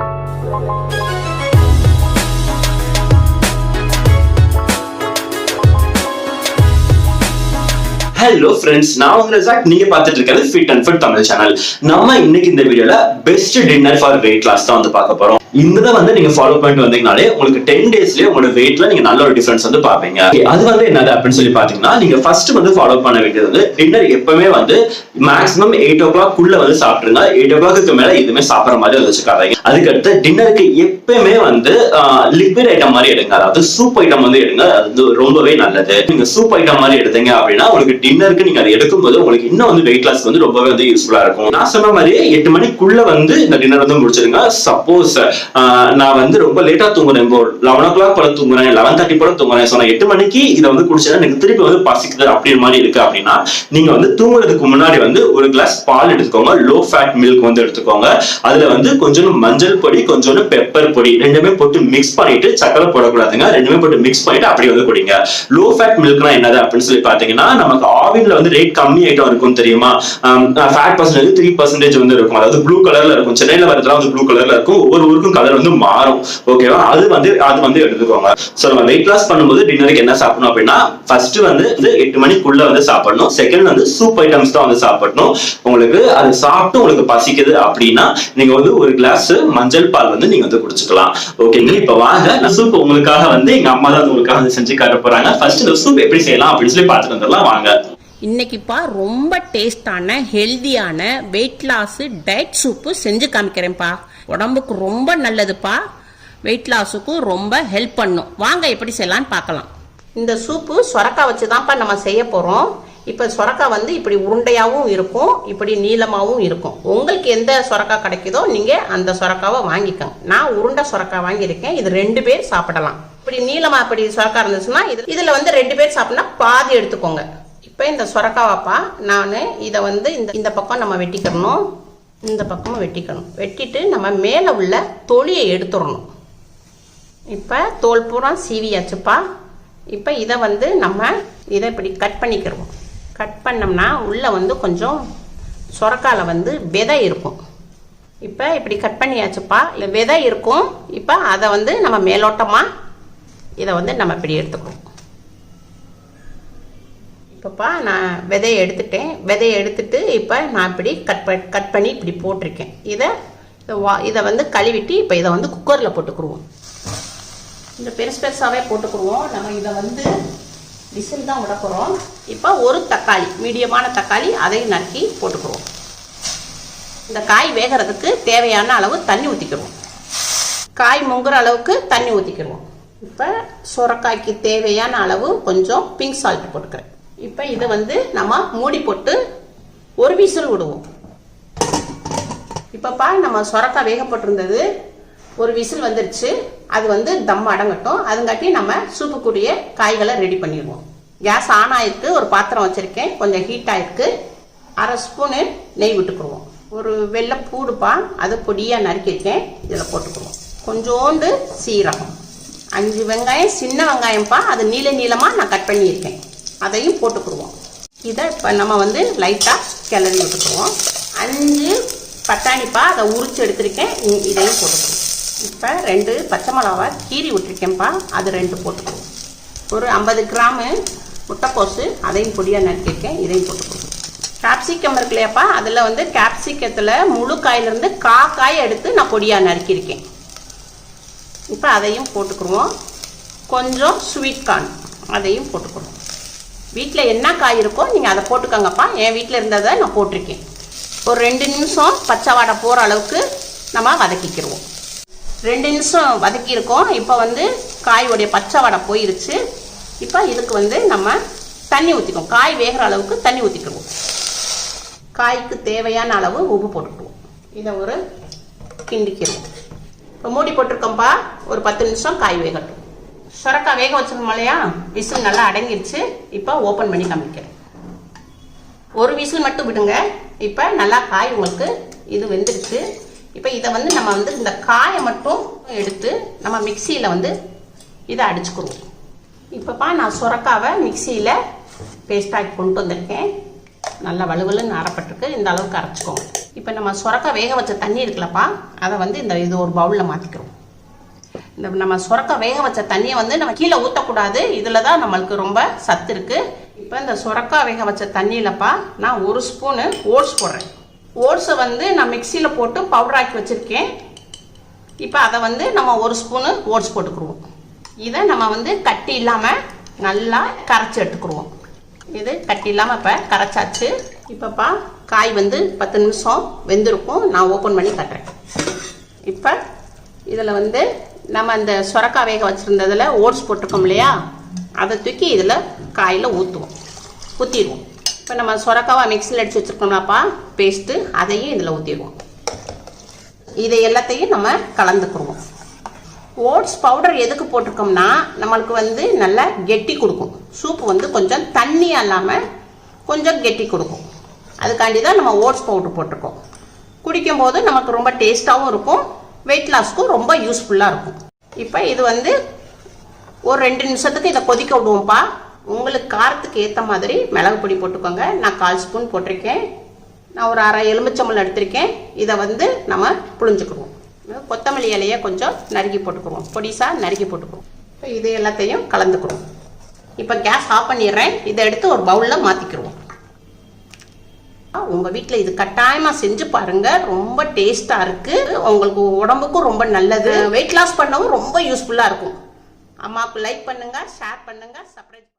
Hello friends, நான் உங்க Razak. நீங்க பார்த்துட்டு இருக்கிறது fit and fit Tamil channel. நம்ம இன்னைக்கு இந்த வீடியோல best dinner for weight loss தான் வந்து பார்க்க போறோம். இந்த வந்து நீங்க ஃபாலோ பண்ணிட்டு வந்தீங்கனாலே உங்களுக்கு 10 டேஸ்லயே உங்களோட வெயிட்ல நீங்க நல்ல ஒரு டிஃபரன்ஸ் வந்து பாப்பீங்க. அது வந்து என்னது அப்படின்னு சொல்லி பாத்தீங்கன்னா, நீங்க ஃபர்ஸ்ட் வந்து ஃபாலோ பண்ண வேண்டியது வந்து டின்னர் எப்பவுமே வந்து மேக்ஸிமம் 8 o'clock குள்ள வந்து சாப்பிடுங்க. 8 o'clock மேல எதுவுமே சாப்பிடுற மாதிரி வச்சுக்காதீங்க. அதுக்கு அடுத்து டின்னருக்கு எப்பவுமே வந்து லிக்விட் ஐட்டம் மாதிரி எடுங்க. அதாவது சூப் ஐட்டம் வந்து எடுங்க. அது ரொம்பவே நல்லது. நீங்க சூப் ஐட்டம் மாதிரி எடுத்தீங்க அப்படின்னா உங்களுக்கு டின்னருக்கு நீங்க அதை எடுக்கும்போது உங்களுக்கு இன்னும் வந்து வெயிட் லாஸ் வந்து ரொம்பவே வந்து யூஸ்ஃபுல்லா இருக்கும். நான் சொன்ன மாதிரி 8 மணிக்குள்ள வந்து இந்த டின்னர் வந்து முடிச்சிருங்க. சப்போஸ் நான் வந்து ரொம்ப லேட்டா தூங்குறேன், 11 o'clock போல தூங்குறேன், 11:30 போல தூங்குறேன், சொன்ன 8 மணிக்கு இதை வந்து குடிச்சா எனக்கு திருப்பி வந்து பசிக்குது அப்படின்ற மாதிரி இருக்கு அப்படின்னா, நீங்க வந்து தூங்குறதுக்கு முன்னாடி வந்து ஒரு கிளாஸ் பால் எடுத்துக்கோங்க. லோ ஃபேட் மில்க் வந்து எடுத்துக்கோங்க. அதுல வந்து கொஞ்சம் மஞ்சள் பொடி, கொஞ்சம் பெப்பர் பொடி ரெண்டுமே போட்டு மிக்ஸ் பண்ணிட்டு, சக்கரை போடக்கூடாதுங்க, ரெண்டுமே போட்டு மிக்ஸ் பண்ணிட்டு அப்படி வந்து குடிங்க. லோ ஃபேட் மில்க்னா என்னது அப்படின்னு சொல்லி பாத்தீங்கன்னா, நமக்கு ஆவின்ல வந்து ரேட் கம்மி ஐட்டம் இருக்கும் தெரியுமா? ஃபேட் பர்சன்டேஜ் 3% வந்து இருக்கும். அதாவது ப்ளூ கலர்ல இருக்கும். சென்னையில வரதுலாம் வந்து ப்ளூ கலர்ல இருக்கும். ஒவ்வொரு ஊருக்கும் கலர் வந்து மாறும். ஓகேவா? அது வந்து எடுத்துக்கோங்க. சோ நம்ம வெயிட் லாஸ் பண்ணும்போது டின்னருக்கு என்ன சாப்பிடணும் அப்படின்னா, ஃபர்ஸ்ட் வந்து 8 மணிக்குள்ள வந்து சாப்பிடணும். செகண்ட் வந்து சூப் ஐட்டம்ஸ் தான் வந்து சாப்பிடணும். உங்களுக்கு அது சாப்பிட்டு உங்களுக்கு பசிக்குது அப்படின்னா நீங்க வந்து ஒரு கிளாஸ் மஞ்சள் பால் வந்து நீங்க வந்து குடிச்சுக்கலாம். ஓகேங்க. இப்ப வாங்க, நான் சூப் உங்களுக்காக வந்து எங்க அம்மா தான் உங்களுக்காக செஞ்சு காட்ட போறாங்க. ஃபர்ஸ்ட் இந்த சூப் எப்படி செய்யலாம் அப்படின்னு சொல்லி பார்த்துட்டு வந்துடலாம் வாங்க. இன்னைக்குப்பா ரொம்ப டேஸ்டான ஹெல்தியான வெயிட் லாஸ் டயட் சூப்பு செஞ்சு காமிக்கிறேன்ப்பா. உடம்புக்கு ரொம்ப நல்லதுப்பா. வெயிட் லாஸுக்கும் ரொம்ப ஹெல்ப் பண்ணும். வாங்க எப்படி செய்யலான்னு பார்க்கலாம். இந்த சூப்பு சொரக்காய் வச்சு தான்ப்பா நம்ம செய்ய போகிறோம். இப்போ சொரக்காய் வந்து இப்படி உருண்டையாகவும் இருக்கும், இப்படி நீளமாகவும் இருக்கும். உங்களுக்கு எந்த சொரக்காய் கிடைக்குதோ நீங்கள் அந்த சொரக்காவை வாங்கிக்கோங்க. நான் உருண்டை சொரக்காய் வாங்கியிருக்கேன். இது 2 பேர் சாப்பிடலாம். இப்படி நீளமாக இப்படி சொரக்காய் இருந்துச்சுன்னா இதில் வந்து 2 பேர் சாப்பிட்னா பாதி எடுத்துக்கோங்க. இப்போ இந்த சொரக்காவாப்பா நான் இதை வந்து இந்த பக்கம் நம்ம வெட்டிக்கிறணும், இந்த பக்கமும் வெட்டிக்கணும். வெட்டிட்டு நம்ம மேலே உள்ள தொலியை எடுத்துடணும். இப்போ தோல் பூரா சீவியாச்சுப்பா. இப்போ இதை வந்து நம்ம இதை இப்படி கட் பண்ணிக்கிறோம். கட் பண்ணோம்னா உள்ளே வந்து கொஞ்சம் சொரக்கால வந்து விதை இருக்கும். இப்போ இப்படி கட் பண்ணியாச்சுப்பா. இல்லை விதை இருக்கும். இப்போ அதை வந்து நம்ம மேலோட்டமாக இதை வந்து நம்ம இப்படி எடுத்துக்கிறோம். இப்போப்பா நான் விதையை எடுத்துட்டேன். விதையை எடுத்துட்டு இப்போ நான் இப்படி கட் பண்ணி இப்படி போட்டிருக்கேன். இதை வந்து கழுவிட்டு இப்போ இதை வந்து குக்கரில் போட்டுக்குருவோம். இந்த பெருசாகவே போட்டுக்குருவோம். நம்ம இதை வந்து விசில் தான் விடக்குறோம். இப்போ ஒரு தக்காளி, மீடியமான தக்காளி, அதையும் நறுக்கி போட்டுக்குருவோம். இந்த காய் வேகிறதுக்கு தேவையான அளவு தண்ணி ஊற்றிக்கிடுவோம். காய் முங்குற அளவுக்கு தண்ணி ஊற்றிக்கிடுவோம். இப்போ சுரக்காய்க்கு தேவையான அளவு கொஞ்சம் பிங்க் சால்ட் போட்டுக்கிறேன். இப்போ இதை வந்து நம்ம மூடி போட்டு ஒரு விசில் விடுவோம். இப்போப்பா நம்ம சுரக்காய் வேகப்பட்டிருந்தது, ஒரு விசில் வந்துருச்சு. அது வந்து தம் அடங்கட்டும். அதுங்காட்டி நம்ம சூப்புக்குரிய காய்களை ரெடி பண்ணிடுவோம். கேஸ் ஆன் ஆயிருக்கு. ஒரு பாத்திரம் வச்சுருக்கேன், கொஞ்சம் ஹீட் ஆயிருக்கு. 1/2 ஸ்பூனு நெய் விட்டுக்குருவோம். ஒரு வெள்ளை பூடுப்பா, அது பொடியாக நறுக்கியிருக்கேன், இதில் போட்டுக்குருவோம். கொஞ்சோண்டு சீரகம், 5 வெங்காயம், சின்ன வெங்காயம்ப்பா, அது நீளமாக நான் கட் பண்ணியிருக்கேன், அதையும் போட்டுக்குருவோம். இதை இப்போ நம்ம வந்து லைட்டாக கிளறி விட்டுக்குருவோம். 5 பட்டாணிப்பா, அதை உரிச்சு எடுத்திருக்கேன், இதையும் போட்டுக்குருவோம். இப்போ 2 பச்சை மிளகா கீரி விட்டுருக்கேன்ப்பா, அது 2 போட்டுக்குருவோம். ஒரு 50 கிராமு முட்டைக்கோசு, அதையும் பொடியாக நறுக்கியிருக்கேன், இதையும் போட்டுக்குருவோம். கேப்சிகம் இருக்கு இல்லையாப்பா, அதில் வந்து கேப்சிகத்தில் முழு காயிலிருந்து காய் எடுத்து நான் பொடியாக நறுக்கியிருக்கேன். இப்போ அதையும் போட்டுக்குருவோம். கொஞ்சம் ஸ்வீட் கார்ன், அதையும் போட்டுக்குருவோம். வீட்டில் என்ன காய் இருக்கோ நீங்கள் அதை போட்டுக்கோங்கப்பா. என் வீட்டில் இருந்ததை நான் போட்டிருக்கேன். ஒரு 2 நிமிஷம் பச்சை வாடை போகிற அளவுக்கு நம்ம வதக்கிக்கிடுவோம். 2 நிமிஷம் வதக்கியிருக்கோம். இப்போ வந்து காயோடைய பச்சை வாடை போயிருச்சு. இப்போ இதுக்கு வந்து நம்ம தண்ணி ஊற்றிக்குவோம். காய் வேகிற அளவுக்கு தண்ணி ஊற்றிக்கிடுவோம். காய்க்கு தேவையான அளவு உப்பு போட்டுக்குவோம். இதை ஒரு கிண்டிக்கிடுவோம். இப்போ மூடி போட்டிருக்கோம்ப்பா, ஒரு 10 நிமிஷம் காய் வேகட்டும். சுரக்காய் வேக வச்சிருக்கோம் இல்லையா, விசில் நல்லா அடங்கிருச்சு. இப்போ ஓப்பன் பண்ணி காமிக்கிறேன். ஒரு விசில் மட்டும் விடுங்க. இப்போ நல்லா காய் உங்களுக்கு இது வெந்துருச்சு. இப்போ இதை வந்து நம்ம வந்து இந்த காயை மட்டும் எடுத்து நம்ம மிக்சியில் வந்து இதை அடிச்சுக்குருவோம். இப்போப்பா நான் சுரக்காவை மிக்சியில் பேஸ்டாக்கி கொண்டு வந்திருக்கேன். நல்லா வலுவலுன்னு அரைப்பட்டிருக்கு. இந்த அளவுக்கு அரைச்சிக்கோங்க. இப்போ நம்ம சுரக்காய் வேக வச்ச தண்ணி இருக்குல்லப்பா, அதை வந்து இது ஒரு பவுலில் மாற்றிக்கிறோம். இந்த நம்ம சுரக்காய் வேக வச்ச தண்ணியை வந்து நம்ம கீழே ஊற்றக்கூடாது, இதில் தான் நம்மளுக்கு ரொம்ப சத்து இருக்குது. இப்போ இந்த சுரக்காய் வேக வச்ச தண்ணியிலப்பா நான் 1 ஸ்பூனு ஓட்ஸ் போடுறேன். ஓட்ஸை வந்து நான் மிக்சியில் போட்டு பவுடர் ஆக்கி வச்சுருக்கேன். இப்போ அதை வந்து நம்ம 1 ஸ்பூனு ஓட்ஸ் போட்டுக்குருவோம். இதை நம்ம வந்து கட்டி இல்லாமல் நல்லா கரைச்சி எடுத்துக்குருவோம். இது கட்டி இல்லாமல் இப்போ கரைச்சாச்சு. இப்போப்பா காய் வந்து 10 நிமிஷம் வெந்திருக்கும். நான் ஓப்பன் பண்ணி காட்டுறேன். இப்போ இதில் வந்து நம்ம இந்த சுரக்காய் வேக வச்சுருந்ததில் ஓட்ஸ் போட்டிருக்கோம் இல்லையா, அதை தூக்கி இதில் காயில் ஊற்றிடுவோம். இப்போ நம்ம சுரக்காவை மிக்சியில் அடித்து வச்சுருக்கோம்னாப்பா பேஸ்ட்டு, அதையும் இதில் ஊற்றிடுவோம். இதை எல்லாத்தையும் நம்ம கலந்துக்குருவோம். ஓட்ஸ் பவுடர் எதுக்கு போட்டிருக்கோம்னா நம்மளுக்கு வந்து நல்லா கெட்டி கொடுக்கும். சூப்பு வந்து கொஞ்சம் தண்ணியாக இல்லாமல் கொஞ்சம் கெட்டி கொடுக்கும். அதுக்காண்டி தான் நம்ம ஓட்ஸ் பவுடர் போட்டிருக்கோம். குடிக்கும்போது நமக்கு ரொம்ப டேஸ்ட்டாகவும் இருக்கும், வெயிட் லாஸ்க்கும் ரொம்ப யூஸ்ஃபுல்லாக இருக்கும். இப்போ இது வந்து ஒரு 2 நிமிஷத்துக்கு இதை கொதிக்க விடுவோம்ப்பா. உங்களுக்கு காரத்துக்கு ஏற்ற மாதிரி மிளகு பொடி போட்டுக்கோங்க. நான் 1/4 ஸ்பூன் போட்டிருக்கேன். நான் ஒரு அரை எலுமிச்சம்பழம் எடுத்திருக்கேன். இதை வந்து நம்ம புழிஞ்சுக்குருவோம். கொத்தமல்லி இலையை கொஞ்சம் நறுக்கி போட்டுக்குருவோம், பொடிசாக நறுக்கி போட்டுக்குருவோம். இப்போ இது எல்லாத்தையும் கலந்துக்குருவோம். இப்போ கேஸ் ஆஃப் பண்ணிடுறேன். இதை எடுத்து ஒரு பவுலில் மாற்றிக்கிடுவோம். உங்கள் வீட்டில் இது கட்டாயமாக செஞ்சு பாருங்கள், ரொம்ப டேஸ்ட்டாக இருக்குது. உங்களுக்கு உடம்புக்கும் ரொம்ப நல்லது, வெயிட் லாஸ் பண்ணவும் ரொம்ப யூஸ்ஃபுல்லாக இருக்கும். அம்மாவுக்கு லைக் பண்ணுங்கள், ஷேர் பண்ணுங்கள், சப்ஸ்கிரைப்